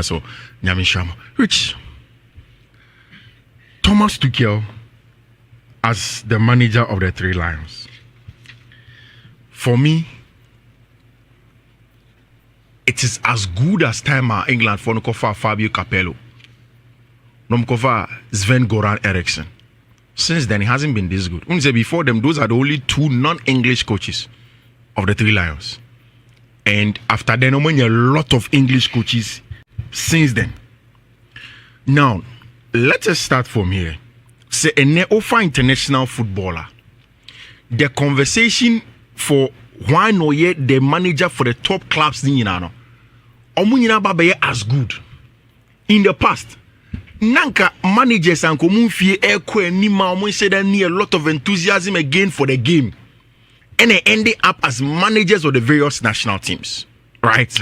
So Rich, Thomas Tuchel as the manager of the Three Lions, for me, it is as good as time at England for Nukofa Fabio Capello, Nomkova Sven Goran Eriksson. Since then, it hasn't been this good. Before them, those are the only two non-English coaches of the Three Lions. And after then, a lot of English coaches since then. Now, let us start from here. Say a Neofa international footballer. The conversation for why no yet the manager for the top clubs in Yinano. Omunyina babaye as good. In the past, Nanka managers and Komunfie Ekwe Nima Omun said that need a lot of enthusiasm again for the game. And they ended up as managers of the various national teams. Right?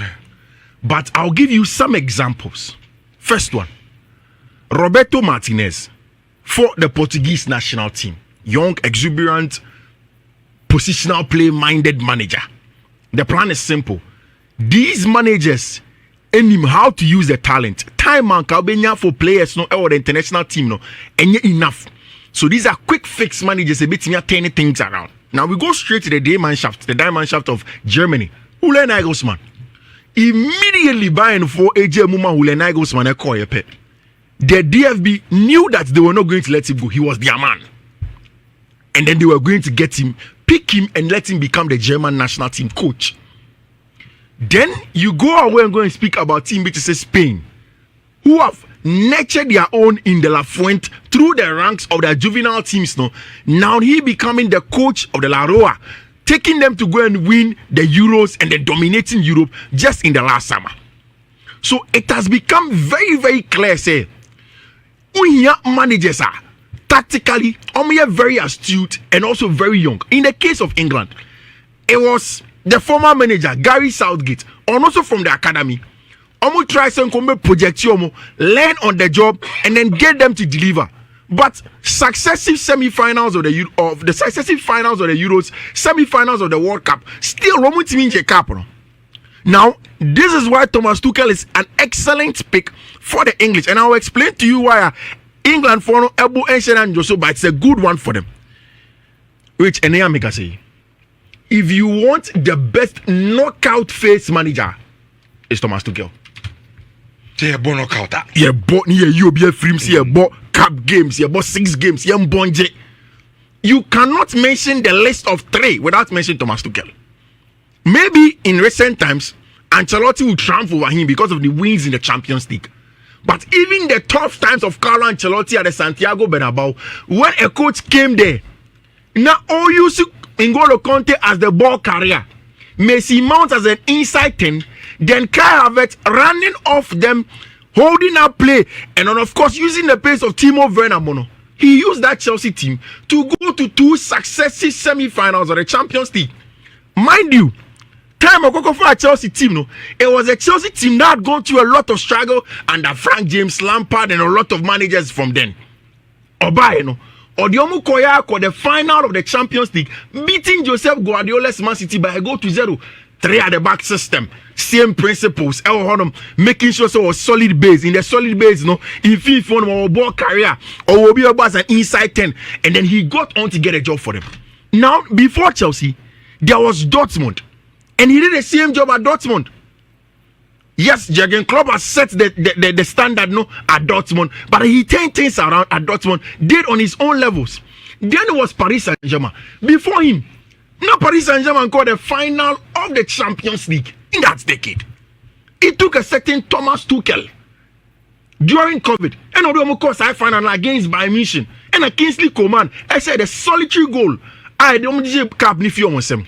But I'll give you some examples. First one, Roberto Martinez for the Portuguese national team. Young, exuberant, positional play-minded manager. The plan is simple. These managers aim how to use the talent. Time and Kalbenya for players no or the international team no and enough. So these are quick fix managers a bit turning things around. Now we go straight to the diamond shaft of Germany. Ule Nagelsmann. Immediately buying for AJ Muma Ule Nagelsmann Ekoyepe. The DFB knew that they were not going to let him go. He was their man. And then they were going to get him, pick him, and let him become the German national team coach. Then you go away and go and speak about Team BTC Spain, who have nurtured their own in the La Fuente through the ranks of their juvenile teams. Now he becoming the coach of the La Roa, taking them to go and win the Euros and then dominating Europe just in the last summer. So it has become very, very clear, say, managers are tactically very astute and also very young. In the case of England, it was the former manager Gary Southgate, and also from the academy. Try some project learn on the job and then get them to deliver. But successive semi-finals of the successive finals of the Euros, semi-finals of the World Cup, still Roman team Cup. Now, this is why Thomas Tuchel is an excellent pick for the English, and I'll explain to you why England for no elbow and Joso, but it's a good one for them. Which Enea say, if you want the best knockout phase manager, it's Thomas Tuchel. Yeah, knockout. Yeah, you be a frames, yeah, cup games, yeah, 6 games, yeah, bonje. You cannot mention the list of 3 without mentioning Thomas Tuchel. Maybe in recent times, Ancelotti will triumph over him because of the wins in the Champions League. But even the tough times of Carlo Ancelotti at the Santiago Bernabeu, when a coach came there, now all you see N'Golo Conte as the ball carrier, Messi Mount as an inside 10, then Kai Havertz running off them, holding up play, and then of course using the pace of Timo Werner. He used that Chelsea team to go to 2 successive semi-finals of the Champions League. Mind you, time ago for a Chelsea team, it was a Chelsea team that had gone through a lot of struggle under Frank James Lampard and a lot of managers from then. Oba, Odiomu Koya the final of the Champions League, beating Joseph Guardiola's Man City by a goal to 0. 3 at the back system, same principles. Making sure so a solid base. In the solid base, in FIFA or ball career, or will be about an inside 10, and then he got on to get a job for them. Now, before Chelsea, there was Dortmund, and he did the same job at Dortmund. Yes, Jurgen Klopp has set the standard at Dortmund, but he turned things around at Dortmund, did on his own levels. Then it was Paris Saint-Germain. Before him, now Paris Saint-Germain got the final of the Champions League in that decade. It took a certain Thomas Tuchel during COVID, and of course I final against Bayern Munich, and a Kingsley Coman. I said a solitary goal. I don't cap Nifi.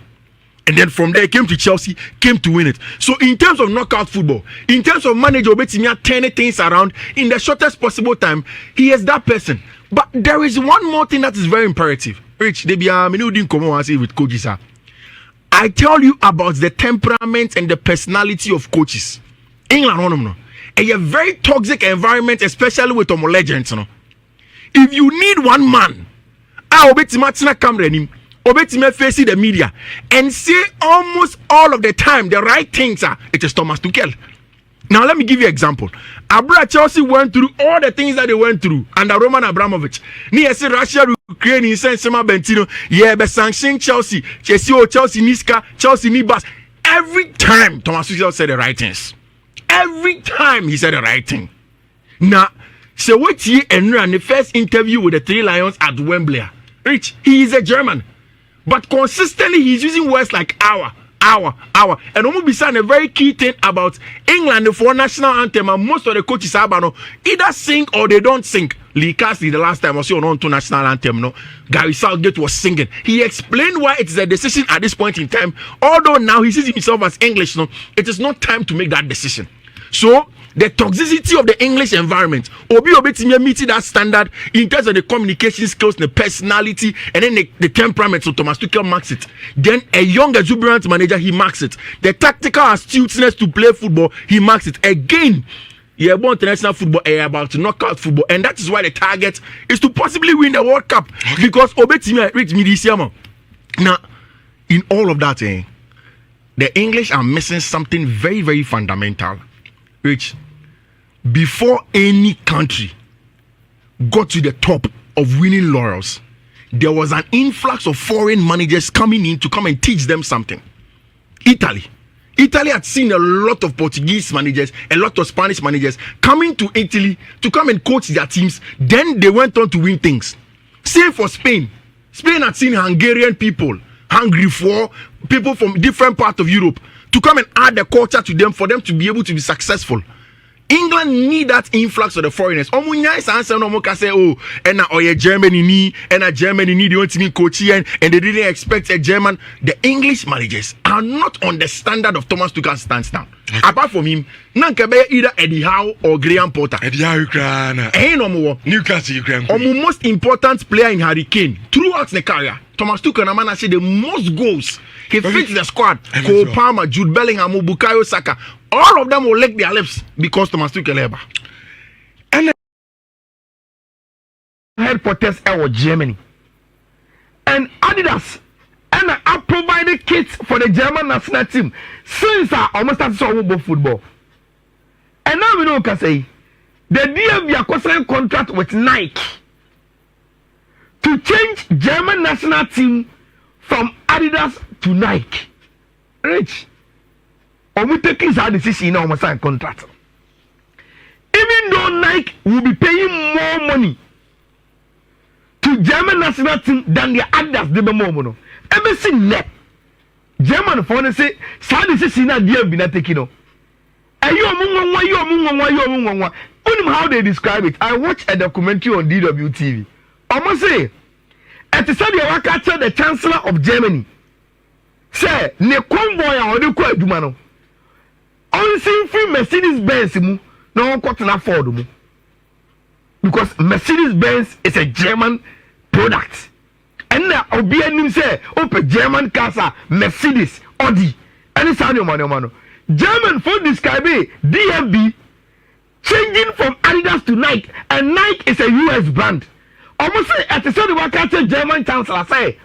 And then from there came to Chelsea, came to win it. So in terms of knockout football, in terms of manager turning things around in the shortest possible time, he is that person. But there is one more thing that is very imperative. Rich, with coaches. I tell you about the temperament and the personality of coaches. England, a very toxic environment, especially with legends. If you need one man, I will bet Martina Cameron. Obetime facing the media and say almost all of the time the right things it is Thomas Tuchel. Now let me give you an example. Abra Chelsea went through all the things that they went through under Roman Abramovich. Ni ese Russia Ukraine in Sema Bentino. Yeah, be sanction Chelsea. Chelsea Niska, Chelsea Nibas. Every time Thomas Tuchel said the right things. Every time he said the right thing. Now, so what he and the first interview with the Three Lions at Wembley. Rich, he is a German. But consistently he's using words like hour. And I'm be saying a very key thing about England for national anthem, and most of the coaches either sing or they don't sing. Lee Castley the last time was on to national anthem. No, Gary Southgate was singing. He explained why it is a decision at this point in time. Although now he sees himself as English, no, it is not time to make that decision. So the toxicity of the English environment, Obi meeting that standard in terms of the communication skills, the personality, and then the temperament. So Thomas Tuchel marks it. Then a young exuberant manager, he marks it. The tactical astuteness to play football, he marks it. Again, yeah, about international football, about knockout football, and that is why the target is to possibly win the World Cup. Because Obi reached me this year. Now, in all of that, the English are missing something very, very fundamental. Which, before any country got to the top of winning laurels, there was an influx of foreign managers coming in to come and teach them something. Italy had seen a lot of Portuguese managers, a lot of Spanish managers coming to Italy to come and coach their teams. Then they went on to win things. Same for Spain. Spain had seen Hungarian people, hungry for people from different parts of Europe, to come and add the culture to them for them to be able to be successful. England need that influx of the foreigners. Omunya is answer no more say Germany need they want to be coaching and they didn't expect a German. The English managers are not on the standard of Thomas Tuchel stands down. Okay. Apart from him, Nankebe either Eddie Howe or Graham Potter. Eddie Howe Ukraine. Newcastle Ukraine. Most important player in Harry Kane throughout the career. Thomas Tuchel Namana said the most goals. He fits the squad. Cole Palmer, Jude Bellingham, Bukayo Saka. All of them will lick their lips because Thomas Tuchel ever. And headquarters was Germany. And Adidas and I provided kits for the German national team since I almost started to football. And now we know what I say. The DFB acquired contract with Nike to change German national team from Adidas to Nike. Rich. Omu taking that decision now, sign contract. Even though Nike will be paying more money to German national team than the Adidas, they be more money. Ever seen that? German for say, "Sad decision now, dear, be not taking no." How they describe it? I watched a documentary on DWTV. Almost say, at the time you capture the Chancellor of Germany, say, ne convoy or the quite dumano. On seeing free Mercedes Benz, no one can afford them. Because Mercedes Benz is a German product. And now, Obianim say, open German car, Mercedes, Audi, and it's on your money. German for describe DFB changing from Adidas to Nike, and Nike is a US brand. Almost say at the same time, German Chancellor say,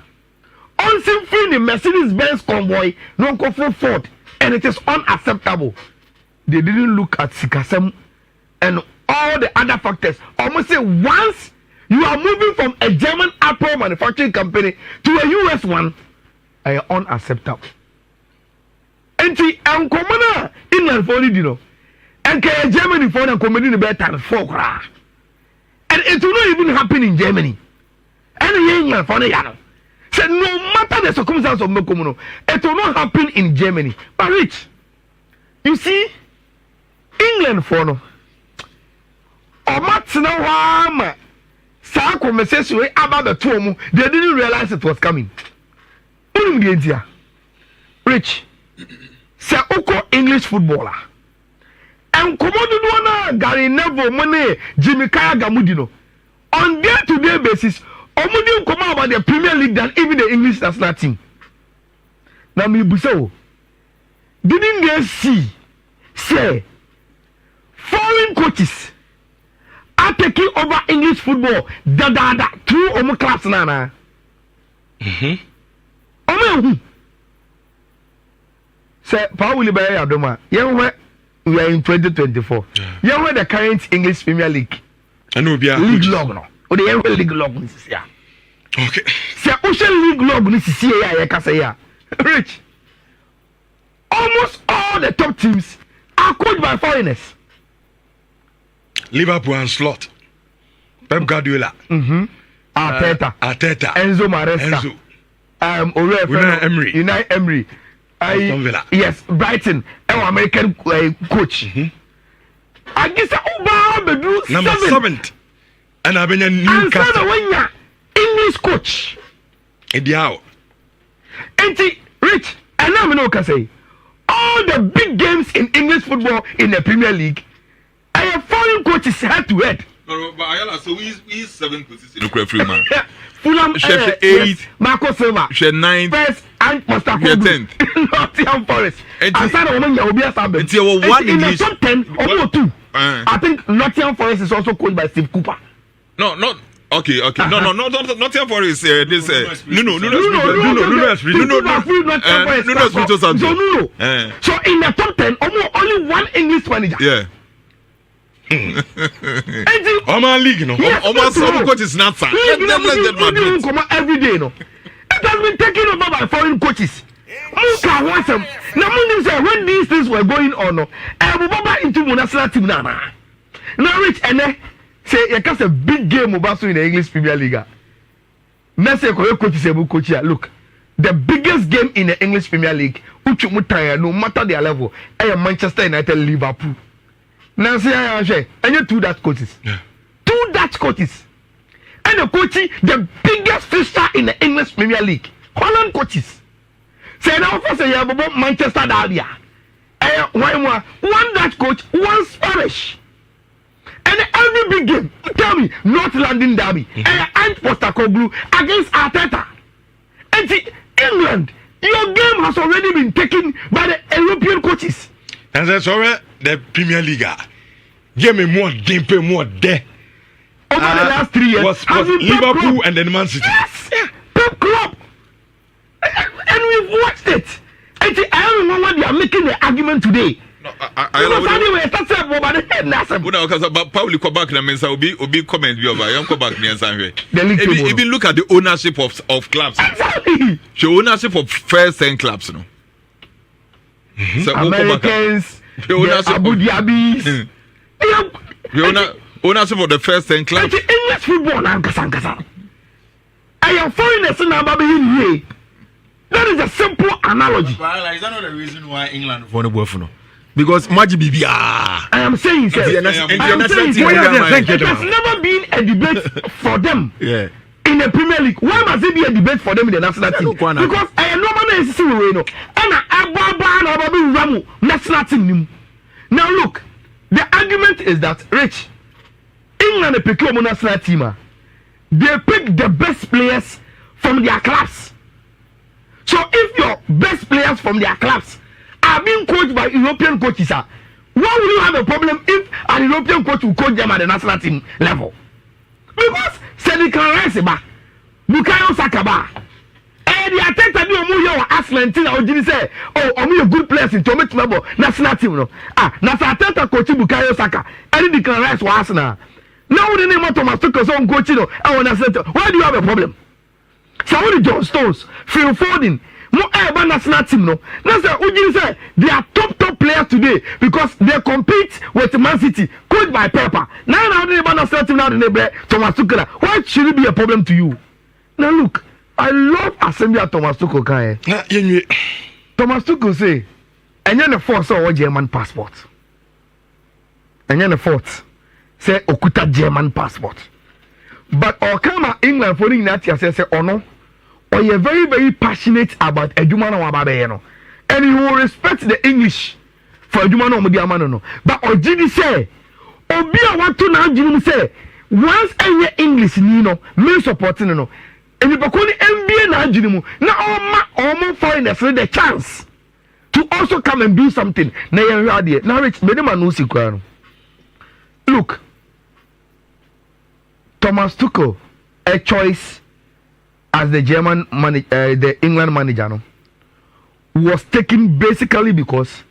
on seeing free the Mercedes Benz convoy, no go for Ford. And it is unacceptable. They didn't look at Sikasem and all the other factors. Almost say once you are moving from a German Apple manufacturing company to a US one, are unacceptable. And the Ankomana England for you, and Germany for the comedy in better for and it will not even happen in Germany. And England for the Yano. Said no matter the circumstances of Mokomono, it will not happen in Germany. But Rich, you see, England for no. Or Matsina Sa conversation about the two, they didn't realize it was coming. Rich, say Oko English footballer. And Komodo Gary Neville Money, Jimmy Kaya Gamudino. On day-to-day basis, Omudi come out about the Premier League than even the English national team. Now me buso. Didn't they see say foreign coaches are taking over English football through omo class na. Omo say Paul Willie Adoma. Yenwe we are in 2024. Yeah, where the current English Premier League. I know be a league log no. Or the league log this is yeah. Okay. Say Ocean League log this is here ya can say yeah. Rich. Almost all the top teams are coached by foreigners. Liverpool and Slot. Pep Guardiola. Arteta. Enzo Maresca. Unai Emery. Yes, Brighton. Our American coach. I guess number 7th. And I've been a Newcastle. English coach. Idiao. Anti Rich. And now we know can say all the big games in English football in the Premier League. I have foreign coaches head to head. No, but Ayala, so he's 7th position. Look at Freeman. Fulham 8th. Yes, Marco Silva. 9th. First and Mustapha 10th. Nottingham Forest. And Sana woman you will be a Sabbath. It's your one in English. the top 10 or 2. I think Nottingham Forest is also coached by Steve Cooper. No, not okay. No, Nottingham Forest. This Nuno. So in the top 10, only one English manager. Yeah. Oman League, no. Oman coach is not sir. Let them Madrid. Come every day, no. It has been taken over by foreign coaches. Now, when these things were going on, no, I into national team now. Now, Rich, and say you can a big game about in the English Premier League. Now, say coach is able coach here. Look, the biggest game in the English Premier League, no matter their level, I am Manchester United, Liverpool. Now, say I say, and you 2 Dutch coaches, 2 Dutch coaches, and the coaching the biggest fixture in the English Premier League, Holland coaches. Say now for say you have about Manchester Derby. One Dutch coach, one Spanish. And every big game, tell me, North London Derby, and Postecoglou against Arteta. And see, England, your game has already been taken by the European coaches. And that's all right, the Premier League. Give me more game, pay more there. Over the last 3 years, was Liverpool and then Man City. Yes, Pep Club. And we've watched it. And see, I don't know why they are making the argument today. No, but probably come back and be comment you come back if you look at the ownership of clubs. Exactly. The ownership of first 10 clubs, no. So Americans, Abu Dhabi. The ownership of the first 10 clubs. English football now, I am foreigners in Ababi. That is a simple analogy. Is that not the reason why England won the Buffalo? Because Maji Bibia. I am saying, sir. It has never been a debate for them. Yeah. In the Premier League, why must it be a debate for them in the national team? Because I am normally and national team. Now look, the argument is that Rich, England pick your national team. They pick the best players from their clubs. So if your best players from their clubs are being coached by European coaches, why will you have a problem if an European coach will coach them at the national team level? Because Senegal Rice, Bukayo Saka, and the attempt to do more Argentina or say, oh, only a good players in Tomet level national team. No, Nasa attempt to coach Bukayo Saka, and the Rice was Arsenal. Now the name of Thomas Tuchel on coaching. Why do you have a problem? Saudi John Stones, Phil Foden, more national team. No, that's say they are top players today because they compete with Man City, coached by Pepper. Now they national team now they Thomas Tuchel. Why should it be a problem to you? Now look, I love assembly at Thomas Tuchel. Thomas Tuchel say, and then the fourth saw German passport, and then the fourth say Okuta German passport. But Okama England for that say oh no, or you're very passionate about Edumano Wababeno, and you will respect the English for Edumano Mudiamano. But Ojidi say, Obia want to now Jim say, once any English Nino, me supporting no, and you become NBA na Jimu. Now all find the chance to also come and do something. Now Rich, look. Thomas Tuchel, a choice as the the England manager, no, was taken basically because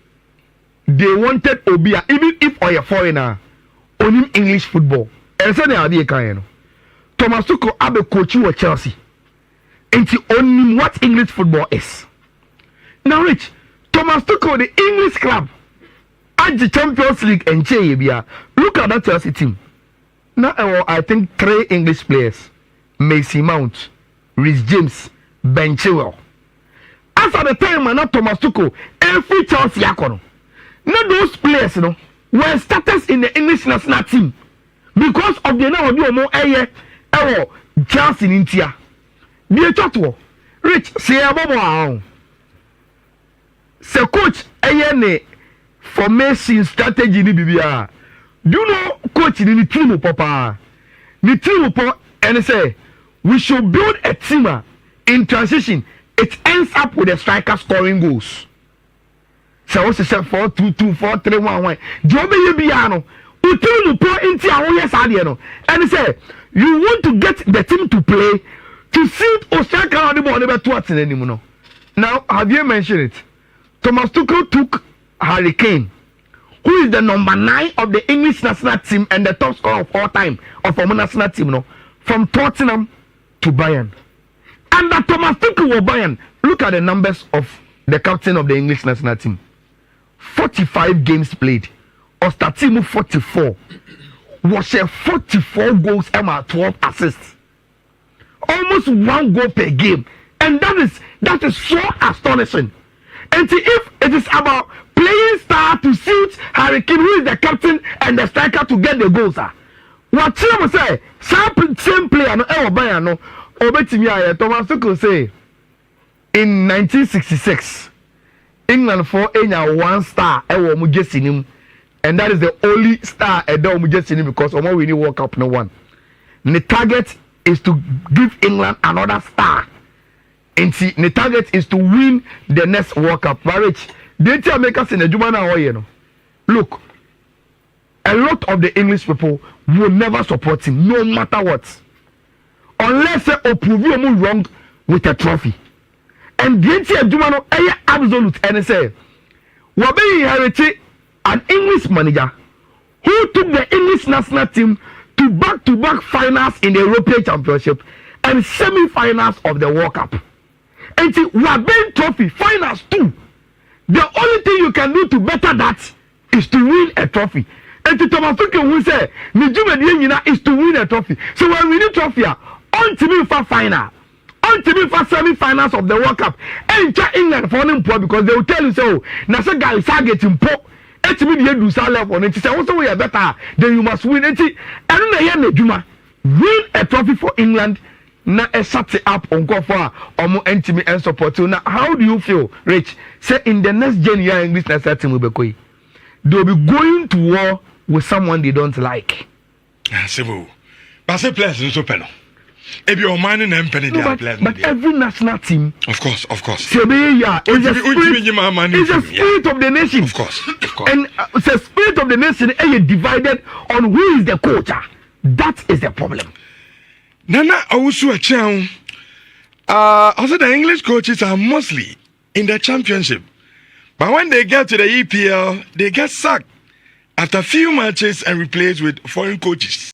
they wanted Obia, even if or a foreigner, on English football. And so they are the kind. Thomas Tuchel abe coach you at Chelsea. And he only what English football is. Now, Rich, Thomas Tuchel, the English club, at the Champions League and Chebia. Look at that Chelsea team. Now, I think 3 English players: Mason Mount, Reece James, Ben Chilwell. As at the time, not Thomas Tuchel, every Chelsea akono. Now those players, were starters in the English national team because of the now do more Chelsea in India. Be a Rich, say about so coach ne formation strategy ni bibia. Do you know coach ni team papa? Ni team papa and say we should build a team in transition. It ends up with a striker scoring goals. So what's the 4-2-2, 4-3-1-1? Jobe Yebiano, who team pour into our yes adiano. And he said, you want to get the team to play to suit Osaka on the ball never towards it anymore. Now, have you mentioned it? Thomas Tuchel took Harry Kane, who is the number 9 of the English national team and the top scorer of all time of our national team, from Tottenham to Bayern. And that Thomas Tuchel was Bayern. Look at the numbers of the captain of the English national team. 45 games played. Ostatimo 44. Was 44 goals and 12 assists. Almost 1 goal per game. And that is so astonishing. And if it is about playing star to suit Harry Kane, who is the captain and the striker, to get the goals, what you say? Same player no Bayern no. Obetimi Thomas Tuchel say in 1966 England for enya 1 star ewo mu jesinim, and that is the only star edo mu jesinim because omo winning World Cup no one. The target is to give England another star. And see, the target is to win the next World Cup. Marriage, they tell make us in the Jumana. Look, a lot of the English people will never support him, no matter what. Unless they prove you wrong with a trophy. And the Jumano absolute and say, Wabe inherited an English manager who took the English national team to back-to-back finals in the European Championship and semi-finals of the World Cup. And the Wabe trophy finals too. The only thing you can do to better that is to win a trophy. And the Thomas Tuchel will say, Nijuma is to win a trophy. So when we need trophy, on to me for final, on to me for semi-finals of the World Cup, and England for them because they will tell you so. Now, some guy is targeting po. It's me the do sell level. And say, also we are better. Then you must win. And then Nijuma win a trophy for England. Now, a set up on go for or intimate and support. Now, how do you feel, Rich? Say in the next year, English national team will be going. They'll be going to war with someone they don't like. Civil. But say players in Sopeno. If you're mining and penny, but every national team, of course, is a spirit of the nation. Of course. And it's a spirit of the nation, and you're divided on who is the coach. That is the problem. Nana also a channel. Also, the English coaches are mostly in the championship. But when they get to the EPL, they get sacked after a few matches and replaced with foreign coaches.